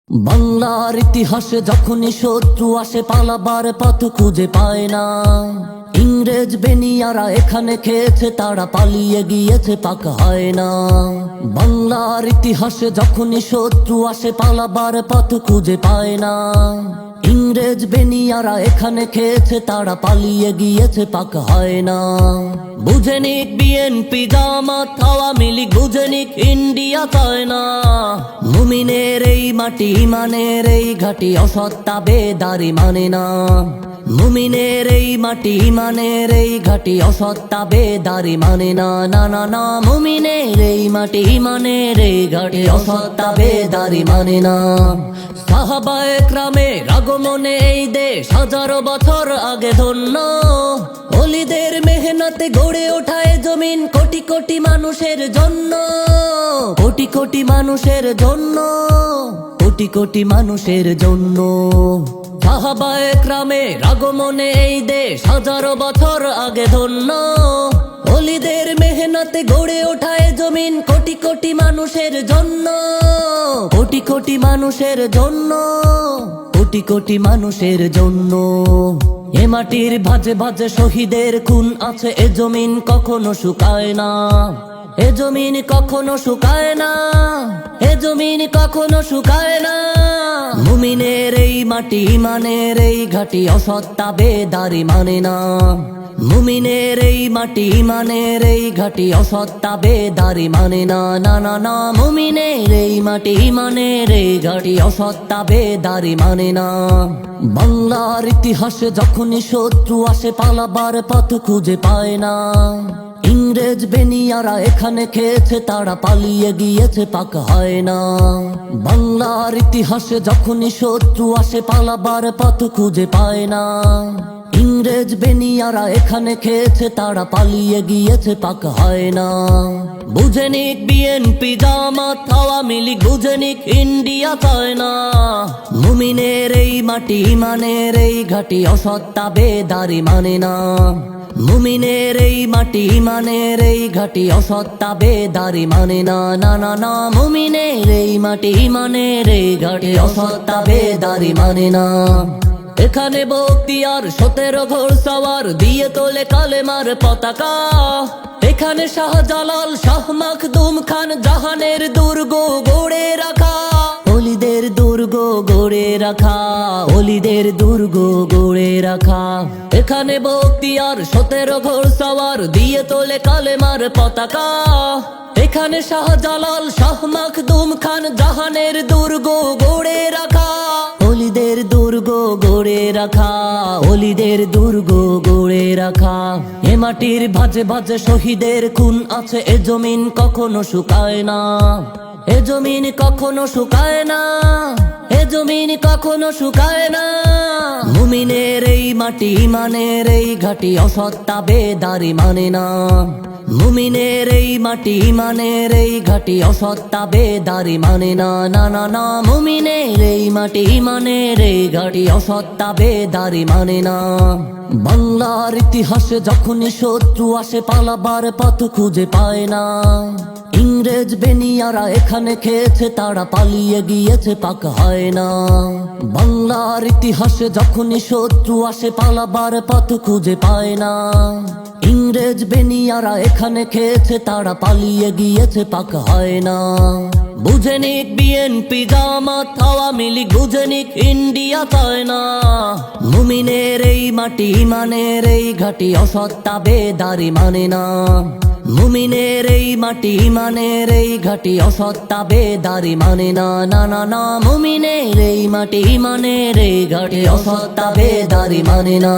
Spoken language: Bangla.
বাংলার ইতিহাসে যখনই শত্রু আসে পালাবার পথ খুঁজে পায় না। ইংরেজ বেনিয়ারা এখানে খেয়েছে, তারা পালিয়ে গিয়েছে পাক হয় না। বাংলার ইতিহাসে যখনই শত্রু আসে পালাবার পথ খুঁজে পায় না। ইংরেজ বেনিয়ারা এখানে খেয়েছে, তারা পালিয়ে গিয়েছে পাক হয় না। বুঝেনিক বিএনপি জামাত আওয়ামী লীগ, বুঝেনিক ইন্ডিয়া চায়না। মুমিনের এই মাটি ইমানের এই ঘাটি, অসত্তা বেদারি মানে না। মুমিনের এই মাটি ইমানের এই ঘাটি, অসত্তা বেদারি মানে না। না না না, মুমিনের এই মাটি ইমানের এই ঘাটি, অসত্তা বেদারি মানে না। সাহাবায়ে একরামের আগমনে এই দেশ হাজারো বছর আগে ধন্য। ওলিদের মেহনতে গড়ে ওঠা এ জমিন কোটি কোটি মানুষের জন্য, কোটি কোটি মানুষের জন্য, কোটি কোটি মানুষের জন্য। সাহাবায়ে একরামের আগমনে এই দেশ হাজারো বছর আগে ধন্য। ওলিদের মেহনতে গড়ে ওঠা এ জমিন কোটি কোটি মানুষের জন্য, কোটি কোটি মানুষের জন্য, কোটি কোটি মানুষের জন্য। এ মাটির ভাজে ভাজে শহীদের খুন আছে, এ জমিন কখনো শুকায় না। এ জমিন কখনো শুকায় না, এ জমিন কখনো শুকায় না। মুমিনের এই মাটি ইমানের এই ঘাটি, অসত্তা বেদারি মানে না। মুমিনের এই মাটি ইমানের এই ঘাটি, অসত্তা বেদারি মানে না। না না না, মুমিনের এই মাটি ইমানের এই ঘাটি, অসত্তা বেদারি মানে না। বাংলার ইতিহাসে যখনই শত্রু আসে পালাবার পথ খুঁজে পায় না। ইংরেজ বেনিয়ারা এখানে খেয়েছে, তারা পালিয়ে গিয়েছে পাক হয় না। বাংলার ইতিহাসে যখনই শত্রু আসে পালাবার পথ খুঁজে পায় না। ইংরেজ বেনিয়ারা এখানে খেয়েছে, তারা পালিয়ে গিয়েছে পাক হয় না। বুঝেনিক বিএনপি জামাত আওয়ামী লীগ, বুঝেনিক ইন্ডিয়া চায়না। মুমিনের এই মাটি ইমানের এই ঘাটি, অসত্তা বেদারি মানে না। মুমিনের এই মাটি ইমানের এই ঘাটি, অসত্তা বেদারি মানে না। না না না, মুমিনের এই মাটি ইমানের এই ঘাটি, অসত্তা বেদারি মানে না। এখানে বখতিয়ার 17 ঘোড়সওয়ার দিয়ে তোলে কালেমার পতাকা। এখানে শাহজালাল শাহ মাখদুম খান জাহানের দুর্গ গড়ে রাখা। ওলিদের দুর্গ গড়ে রাখা, ওলিদের দুর্গ গড়ে রাখা। এখানে বখতিয়ার 17 ঘোড়সওয়ার দিয়ে তোলে কালেমার পতাকা। এখানে শাহজালাল শাহ মাখদুম খান জাহানের দুর্গ গড়ে রাখা। ওলিদের দুর্গ গড়ে রাখা, ওলিদের দুর্গ গড়ে রাখা। এ মাটির ভাজে ভাজে শহীদের খুন আছে, এ জমিন কখনো শুকায় না। এ জমিন কখনো শুকায় না, এ জমিন কখনো শুকায় না। মুমিনের এই মাটি ইমানের এই ঘাটি, অসত্তা বেদারি মানে না। মুমিনের এই মাটি ইমানের এই ঘাটি, অসত্তা বেদারি মানে না। না না না, মুমিনের এই মাটি ইমানের এই ঘাটি, অসত্তা বেদারি মানে না। বাংলার ইতিহাসে যখনই শত্রু আসে পালাবার পথ খুঁজে পায় না। ইংরেজ বেনিয়ারা এখানে খেয়েছে, তারা পালিয়ে গিয়েছে পাক হয় না। বাংলার ইতিহাসে যখনই শত্রু আসে পালাবার পথ খুঁজে পায় না। ইংরেজ বেনিয়ারা এখানে খেয়েছে, তারা পালিয়ে গিয়েছে পাক হয় না। বুঝেনিক বিএনপি জামাত আওয়ামী লীগ, বুঝেনিক ইন্ডিয়া চায়না। মুমিনের এই মাটি ইমানের এই ঘাটি, অসত্তা বেদারি মানে না। মুমিনের এই মাটি ইমানের এই ঘাটি, অসত্তা বেদারি মানে না। না না না, মুমিনের এই মাটি ইমানের এই ঘাটি, অসত্তা বেদারি মানে না।